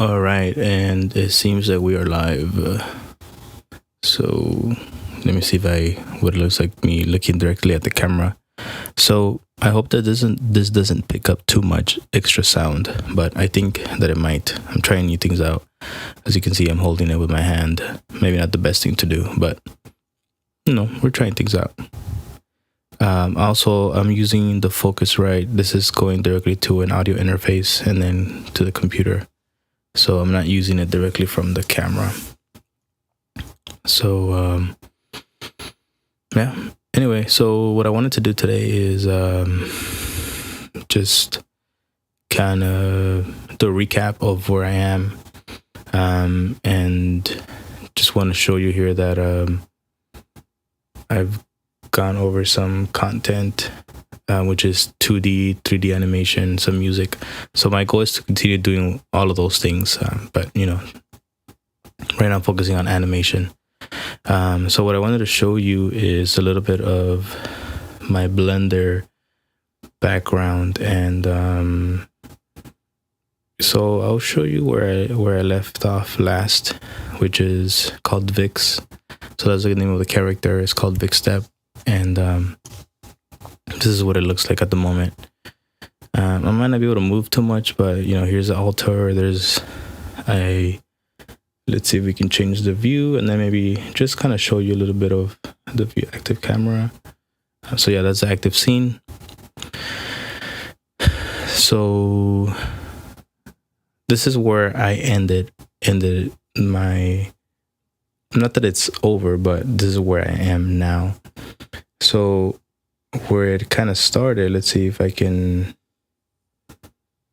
All right, and it seems that we are live. So let me see if what it looks like me looking directly at the camera. So I hope that this doesn't pick up too much extra sound, but I think that it might. I'm trying new things out. As you can see, I'm holding it with my hand. Maybe not the best thing to do, but we're trying things out. Also, I'm using the Focusrite. This is going directly to an audio interface and then to the computer. So I'm not using it directly from the camera. So, yeah. Anyway, so what I wanted to do today is just kind of do a recap of where I am. And just want to show you here that I've gone over some content, which is 2D, 3D animation, some music. So my goal is to continue doing all of those things. But, right now I'm focusing on animation. So what I wanted to show you is a little bit of my Blender background. And so I'll show you where I left off last, which is called Vix. So that's the name of the character. It's called Vix Step. And this is what it looks like at the moment. I might not be able to move too much, but here's the altar. There's let's see if we can change the view, and then maybe just kind of show you a little bit of the view active camera. So yeah, that's the active scene. So this is where I ended my, not that it's over, but this is where I am now. So where it kind of started, let's see if I can,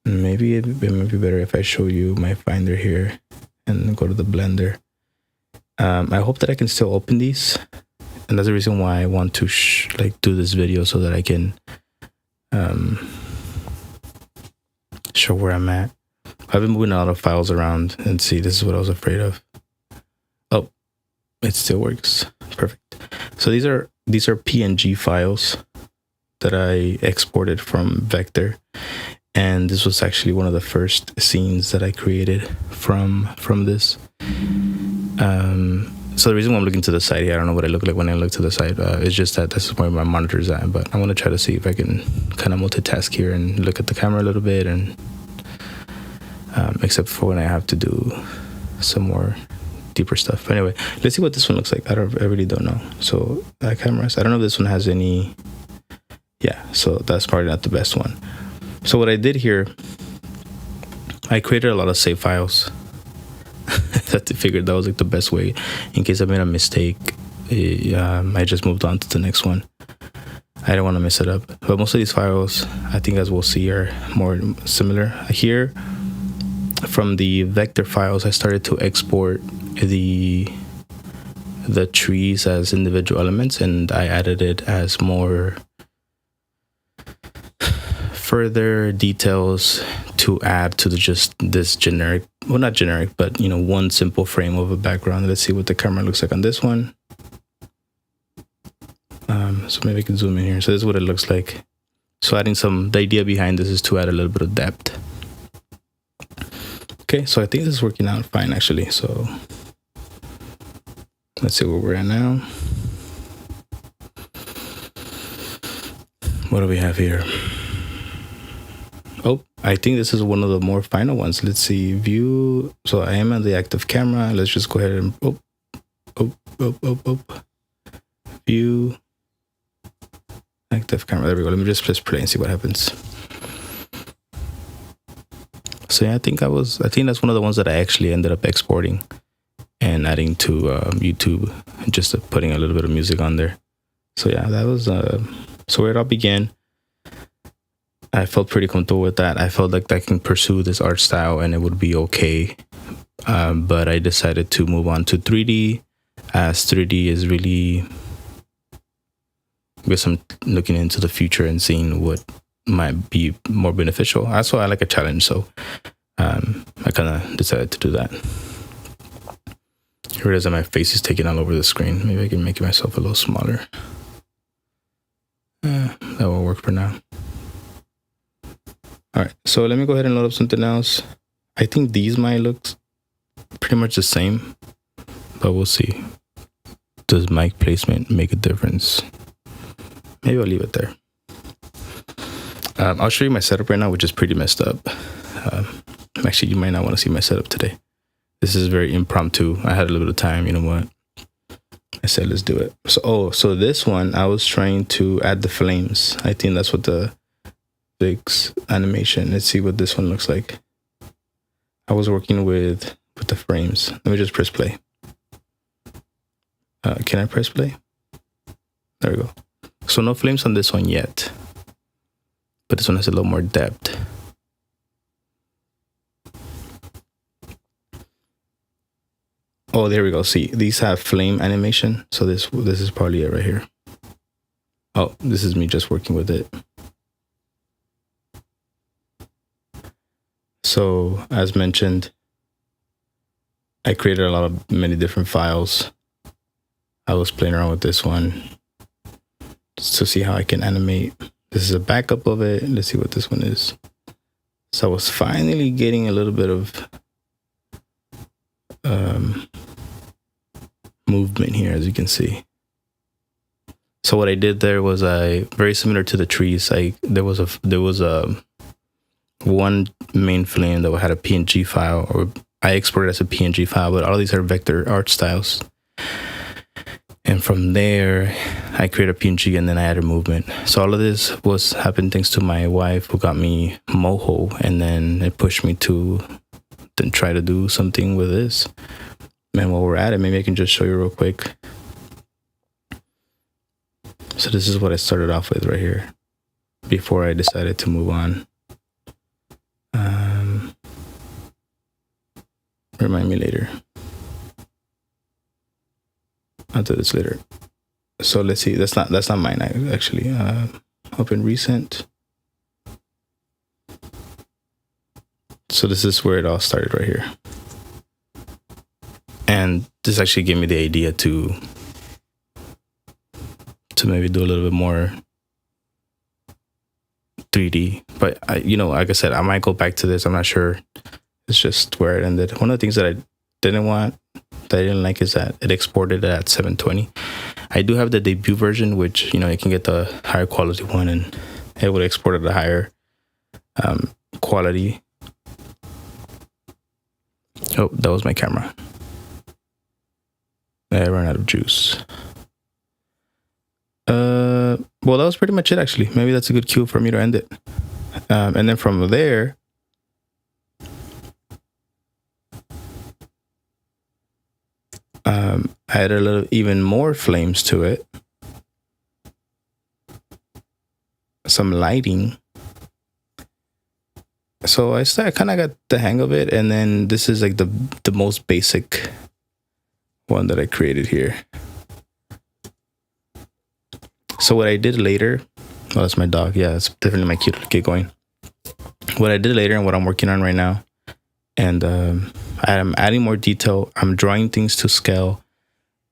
maybe it might be better if I show you my Finder here and go to the Blender. I hope that I can still open these, and that's the reason why I want to do this video, so that I can show where I'm at. I've been moving a lot of files around, and see, this is what I was afraid of. Oh, it still works. Perfect. So these are PNG files that I exported from Vector, and this was actually one of the first scenes that I created from this. So the reason why I'm looking to the side here, I don't know what I look like when I look to the side. It's just that this is where my monitor's at, but I want to try to see if I can kind of multitask here and look at the camera a little bit, and except for when I have to do some more deeper stuff. But anyway, let's see what this one looks like. I really don't know. So cameras, I don't know if this one has any. Yeah, so that's probably not the best one. So what I did here, I created a lot of save files. I figured that was like the best way in case I made a mistake. I just moved on to the next one. I don't want to mess it up. But most of these files, I think, as we'll see, are more similar. Here, from the vector files, I started to export the trees as individual elements, and I added it as more further details to add to just this generic, well, not generic, but one simple frame of a background. Let's see what the camera looks like on this one. So maybe I can zoom in here. So this is what it looks like. So adding the idea behind this is to add a little bit of depth. Okay, so I think this is working out fine, actually. So let's see where we're at now. What do we have here? Oh, I think this is one of the more final ones. Let's see, view. So I am on the active camera. Let's just go ahead and view active camera. There we go. Let me just press play and see what happens. So yeah, I think that's one of the ones that I actually ended up exporting and adding to YouTube, just putting a little bit of music on there. So yeah, that was so where it all began. I felt pretty comfortable with that. I felt like I can pursue this art style and it would be okay. But I decided to move on to 3D, as 3D is really, because I'm looking into the future and seeing what might be more beneficial. Also, I like a challenge, so I kind of decided to do that. Here it is, and my face is taking all over the screen. Maybe I can make myself a little smaller. That will work for now. All right, so let me go ahead and load up something else. I think these might look pretty much the same, but we'll see. Does mic placement make a difference? Maybe I'll leave it there. I'll show you my setup right now, which is pretty messed up. Actually, you might not want to see my setup today. This is very impromptu. I had a little bit of time. You know what? I said, let's do it. So this one, I was trying to add the flames. I think that's what the fix animation. Let's see what this one looks like. I was working with the frames. Let me just press play. Can I press play? There we go. So no flames on this one yet, but this one has a little more depth. Oh, there we go. See, these have flame animation. So this is probably it right here. Oh, this is me just working with it. So as mentioned, I created many different files. I was playing around with this one just to see how I can animate. This is a backup of it. Let's see what this one is. So I was finally getting a little bit of movement here, as you can see. So what I did there was very similar to the trees. There was a one main flame that had a PNG file, or I exported as a PNG file, but all of these are vector art styles. And from there, I created a PNG and then I added movement. So all of this happened thanks to my wife, who got me moho, and then it pushed me to then try to do something with this. And while we're at it, maybe I can just show you real quick. So this is what I started off with right here before I decided to move on. Remind me later. I'll do this later. So let's see. That's not mine actually. Open recent. So this is where it all started right here. And this actually gave me the idea to maybe do a little bit more 3D. But like I said, I might go back to this. I'm not sure. It's just where it ended. One of the things that I didn't like is that it exported at 720. I do have the debut version, which, you can get the higher quality one, and it would export at a higher quality. Oh, that was my camera. I ran out of juice. Well, that was pretty much it, actually. Maybe that's a good cue for me to end it. And then from there, I added even more flames to it. Some lighting. So I kind of got the hang of it. And then this is like the most basic one that I created here. So what I did later, oh, that's my dog. Yeah, it's definitely my cute little kid going. What I did later and what I'm working on right now, and I'm adding more detail. I'm drawing things to scale.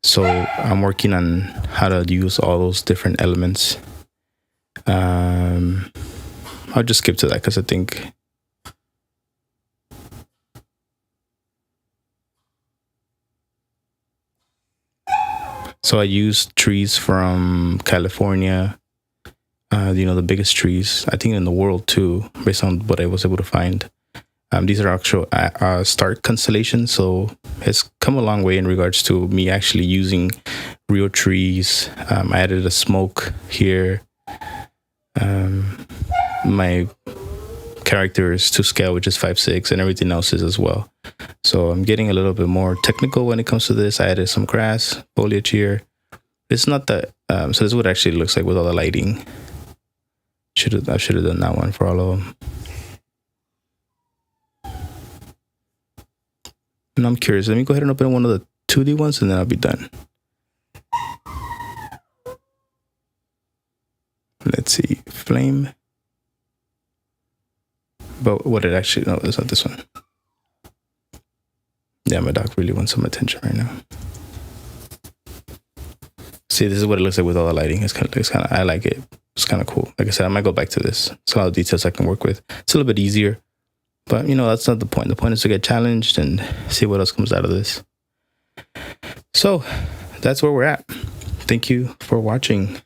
So I'm working on how to use all those different elements. I'll just skip to that because I think so I used trees from California, the biggest trees, I think in the world too, based on what I was able to find. These are actual star constellations, so it's come a long way in regards to me actually using real trees. I added a smoke here. My character is to scale, which is 5'6", and everything else is as well. So I'm getting a little bit more technical when it comes to this. I added some grass foliage here. It's not that. So this is what it actually looks like with all the lighting. I should have done that one for all of them. And I'm curious. Let me go ahead and open one of the 2D ones, and then I'll be done. Let's see, flame. But what it actually, no, it's not this one. Yeah, my dog really wants some attention right now. See, this is what it looks like with all the lighting. It's kind of, I like it. It's kind of cool. Like I said, I might go back to this. It's a lot of details I can work with. It's a little bit easier. But, you know, that's not the point. The point is to get challenged and see what else comes out of this. So that's where we're at. Thank you for watching.